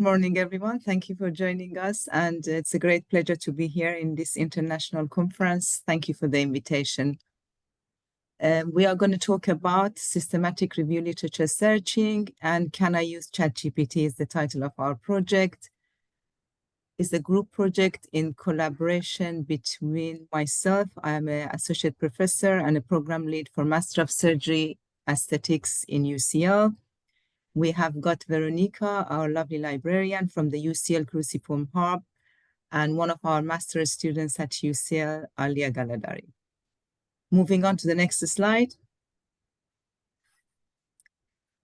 Morning, everyone. Thank you for joining us. And it's a great pleasure to be here in this international conference. Thank you for the invitation. We are going to talk about systematic review literature searching, and Can I Use Chatgpt is the title of our project. It's a group project in collaboration between myself. I am an associate professor and a program lead for Master of Surgery Aesthetics in UCL. We have got Veronica, our lovely librarian from the UCL Cruciform Hub, and one of our master's students at UCL, Alia Galadari. Moving on to the next slide.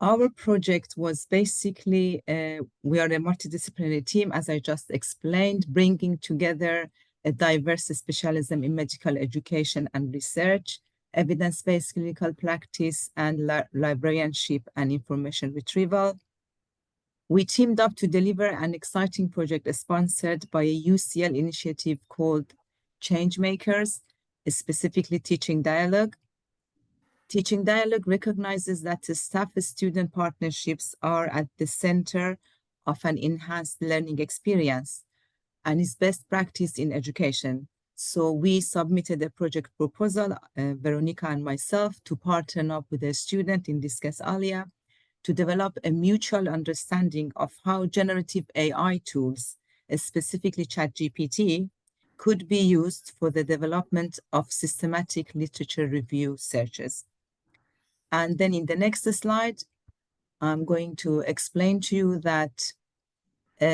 Our project was basically, we are a multidisciplinary team, as I just explained, bringing together a diverse specialism in medical education and research, evidence-based clinical practice, and librarianship and information retrieval. We teamed up to deliver an exciting project sponsored by a UCL initiative called Changemakers, specifically Teaching Dialogue. Teaching Dialogue recognizes that the staff-student partnerships are at the center of an enhanced learning experience and is best practice in education. So we submitted a project proposal, Veronica and myself, to partner up with a student, in this case Alia, to develop a mutual understanding of how generative AI tools, specifically ChatGPT, could be used for the development of systematic literature review searches. And then in the next slide, I'm going to explain to you that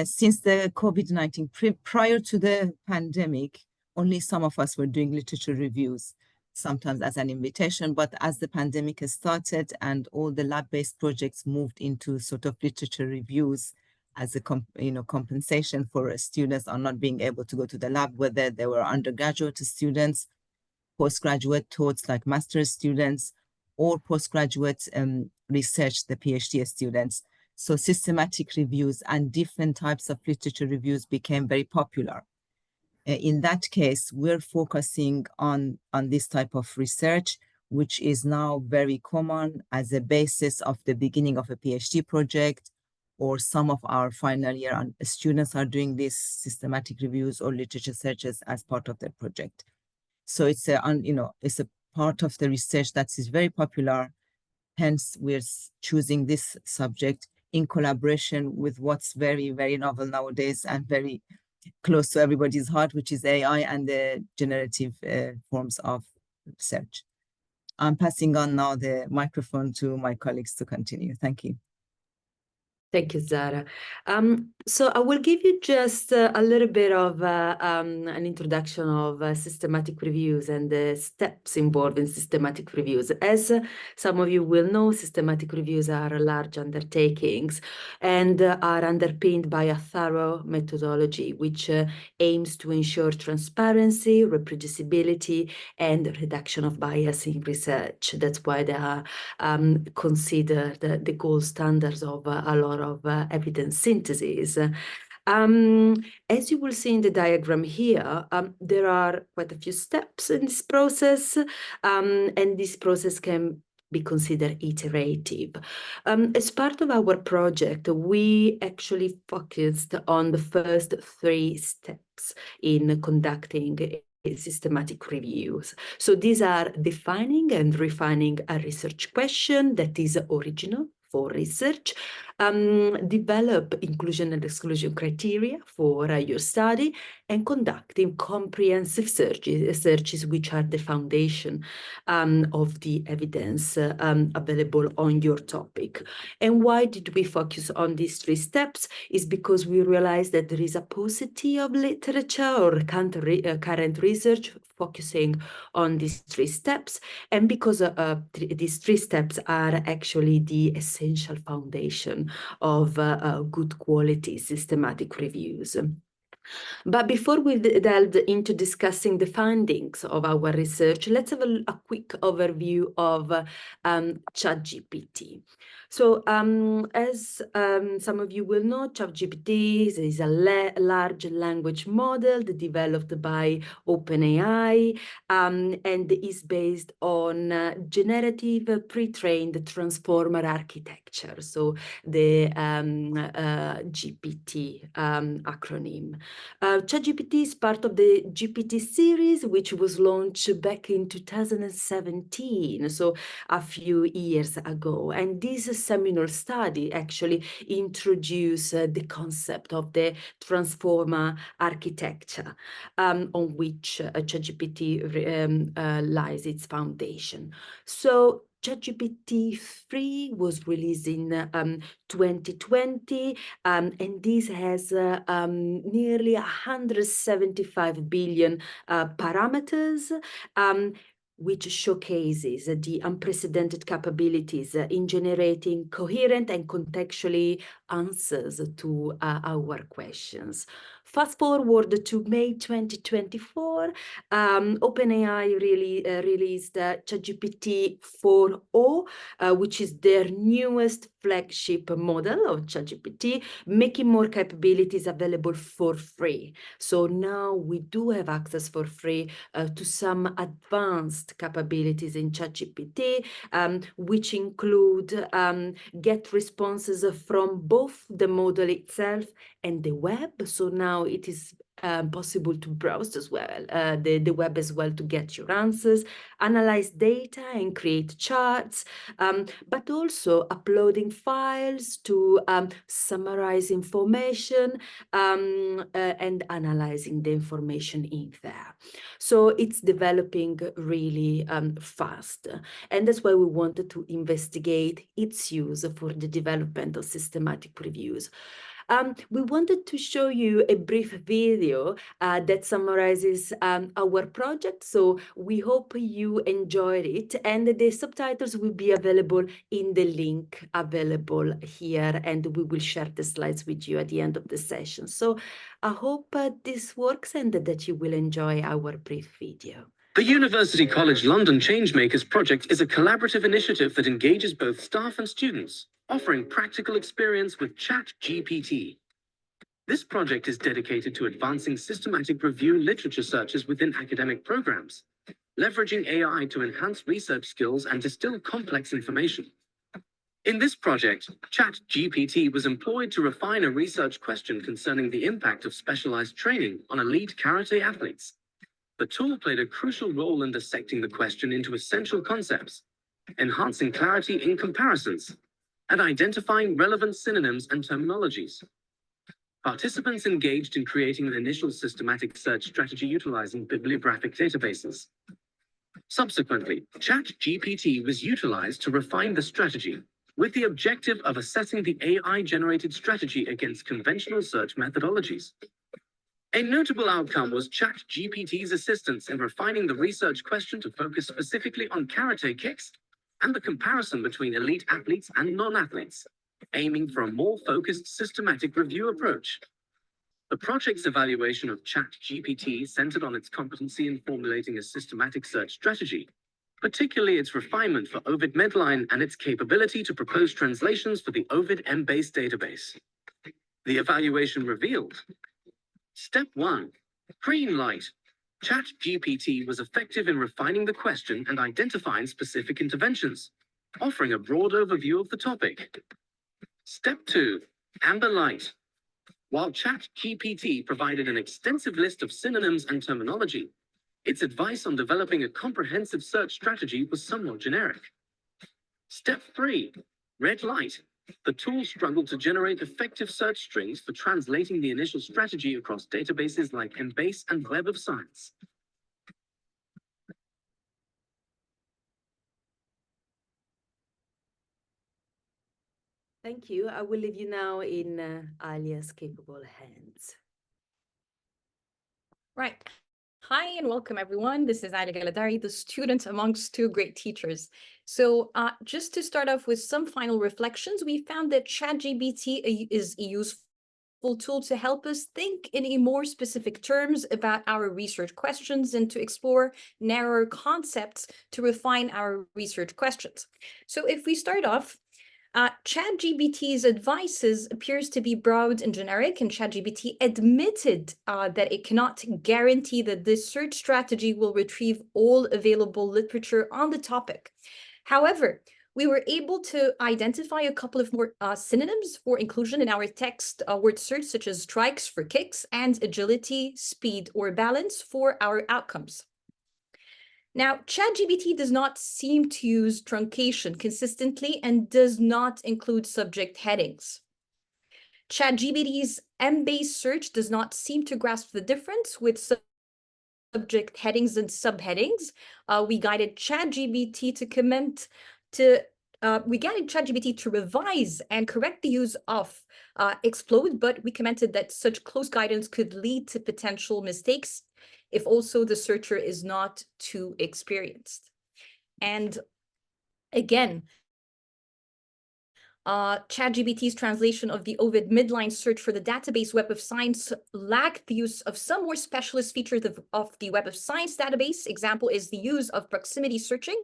since the COVID-19, prior to the pandemic, only some of us were doing literature reviews, sometimes as an invitation, but as the pandemic has started and all the lab-based projects moved into sort of literature reviews as a compensation for students are not being able to go to the lab, whether they were undergraduate students, postgraduate towards like master's students, or postgraduate research, the PhD students. So systematic reviews and different types of literature reviews became very popular. In that case, we're focusing on this type of research, which is now very common as a basis of the beginning of a PhD project, or some of our final year students are doing these systematic reviews or literature searches as part of their project. So it's a part of the research that is very popular. Hence, we're choosing this subject in collaboration with what's very, very novel nowadays and very close to everybody's heart, which is AI and the generative forms of research. I'm passing on now the microphone to my colleagues to continue. Thank you. Thank you, Zahra. So I will give you just a little bit of an introduction of systematic reviews and the steps involved in systematic reviews. As some of you will know, systematic reviews are large undertakings and are underpinned by a thorough methodology, which aims to ensure transparency, reproducibility, and reduction of bias in research. That's why they are considered the gold standards of a lot of evidence synthesis. As you will see in the diagram here, there are quite a few steps in this process, and this process can be considered iterative. As part of our project, we actually focused on the first 3 steps in conducting systematic reviews. So these are defining and refining a research question that is original for research, develop inclusion and exclusion criteria for your study, and conducting comprehensive searches which are the foundation of the evidence available on your topic. And why did we focus on these 3 steps? Is because we realized that there is a paucity of literature or current research focusing on these 3 steps, and because these 3 steps are actually the essential foundation of good quality systematic reviews. But before we delve into discussing the findings of our research, let's have a quick overview of Chatgpt. So as some of you will know, Chatgpt is a large language model developed by OpenAI and is based on generative pre-trained transformer architecture, so the GPT acronym. Chatgpt is part of the GPT series, which was launched back in 2017, so a few years ago. And this seminal study actually introduced the concept of the transformer architecture on which Chatgpt lies its foundation. So Chatgpt 3 was released in 2020, and this has nearly 175 billion parameters, which showcases the unprecedented capabilities in generating coherent and contextually answers to our questions. Fast forward to May 2024, OpenAI really released Chatgpt 4.0, which is their newest flagship model of Chatgpt, making more capabilities available for free. So now we do have access for free to some advanced capabilities in Chatgpt, which include get responses from both the model itself and the web. So now it is possible to browse as well, the web as well, to get your answers, analyze data and create charts, but also uploading files to summarize information and analyzing the information in there. So it's developing really fast. And that's why we wanted to investigate its use for the development of systematic reviews. We wanted to show you a brief video that summarizes our project, so we hope you enjoyed it, and the subtitles will be available in the link available here, and we will share the slides with you at the end of the session. So I hope this works and that you will enjoy our brief video. The University College London Changemakers project is a collaborative initiative that engages both staff and students, offering practical experience with Chatgpt. This project is dedicated to advancing systematic review literature searches within academic programs, leveraging AI to enhance research skills and distill complex information. In this project, Chatgpt was employed to refine a research question concerning the impact of specialized training on elite karate athletes. The tool played a crucial role in dissecting the question into essential concepts, enhancing clarity in comparisons, and identifying relevant synonyms and terminologies. Participants engaged in creating an initial systematic search strategy utilizing bibliographic databases. Subsequently, Chatgpt was utilized to refine the strategy, with the objective of assessing the AI-generated strategy against conventional search methodologies. A notable outcome was Chatgpt's assistance in refining the research question to focus specifically on karate kicks and the comparison between elite athletes and non-athletes, aiming for a more focused systematic review approach. The project's evaluation of Chatgpt centered on its competency in formulating a systematic search strategy, particularly its refinement for Ovid Medline and its capability to propose translations for the Ovid Embase database. The evaluation revealed: Step 1. Green light. Chatgpt was effective in refining the question and identifying specific interventions, offering a broad overview of the topic. Step 2. Amber light. While Chatgpt provided an extensive list of synonyms and terminology, its advice on developing a comprehensive search strategy was somewhat generic. Step 3. Red light. The tool struggled to generate effective search strings for translating the initial strategy across databases like Embase and Web of Science. Thank you. I will leave you now in Alia's capable hands. Right. Hi and welcome everyone. This is Alia Galadari, the student amongst two great teachers. So just to start off with some final reflections, we found that Chatgpt is a useful helpful tool to help us think in a more specific terms about our research questions and to explore narrower concepts to refine our research questions. So if we start off, ChatGPT's advices appears to be broad and generic, and ChatGPT admitted that it cannot guarantee that this search strategy will retrieve all available literature on the topic. However, we were able to identify a couple of more synonyms for inclusion in our text word search, such as strikes for kicks and agility, speed, or balance for our outcomes. Now, ChatGPT does not seem to use truncation consistently and does not include subject headings. ChatGPT's Embase search does not seem to grasp the difference with subject headings and subheadings. We guided ChatGPT to revise and correct the use of explode, but we commented that such close guidance could lead to potential mistakes if also the searcher is not too experienced. And again, ChatGPT's translation of the Ovid midline search for the database Web of Science lacked the use of some more specialist features of the Web of Science database. Example is the use of proximity searching.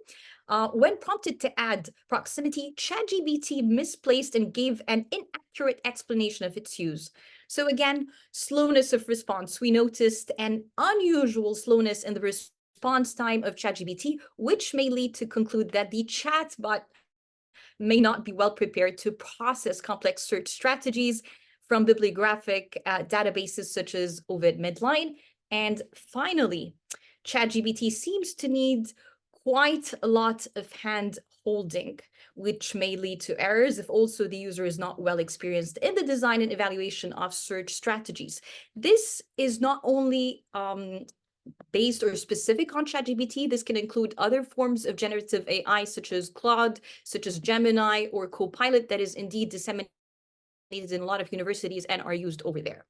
When prompted to add proximity, ChatGPT misplaced and gave an inaccurate explanation of its use. So again, slowness of response. We noticed an unusual slowness in the response time of ChatGPT, which may lead to conclude that the chatbot may not be well prepared to process complex search strategies from bibliographic databases such as Ovid Midline. And finally, ChatGPT seems to need quite a lot of hand holding, which may lead to errors if also the user is not well experienced in the design and evaluation of search strategies. This is not only based or specific on ChatGPT. This can include other forms of generative AI, such as Claude, such as Gemini, or Copilot, that is indeed disseminated in a lot of universities and are used over there.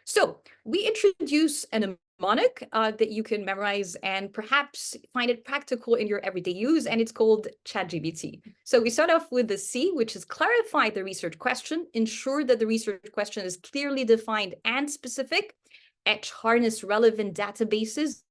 So we introduce a mnemonic that you can memorize and perhaps find it practical in your everyday use, and it's called ChatGPT. So we start off with the C, which is clarify the research question, ensure that the research question is clearly defined and specific, H, harness relevant databases,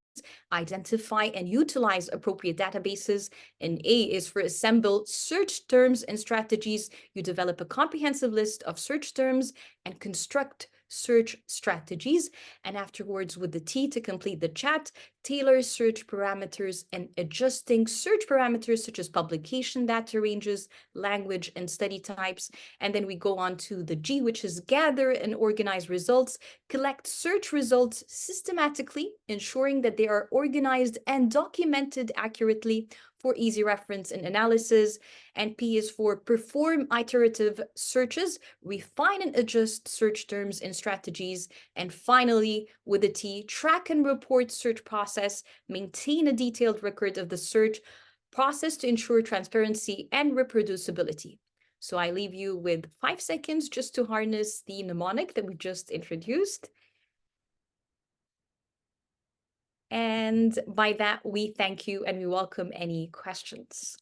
identify and utilize appropriate databases, and A is for assemble search terms and strategies. You develop a comprehensive list of search terms and construct search strategies. And afterwards, with the T to complete the chat, tailor search parameters and adjusting search parameters such as publication data ranges, language, and study types. And then we go on to the G, which is gather and organize results, collect search results systematically, ensuring that they are organized and documented accurately for easy reference and analysis. And P is for perform iterative searches, refine and adjust search terms and strategies. And finally, with the T, track and report search process, maintain a detailed record of the search process to ensure transparency and reproducibility. So I leave you with 5 seconds just to harness the mnemonic that we just introduced. And by that, we thank you and we welcome any questions.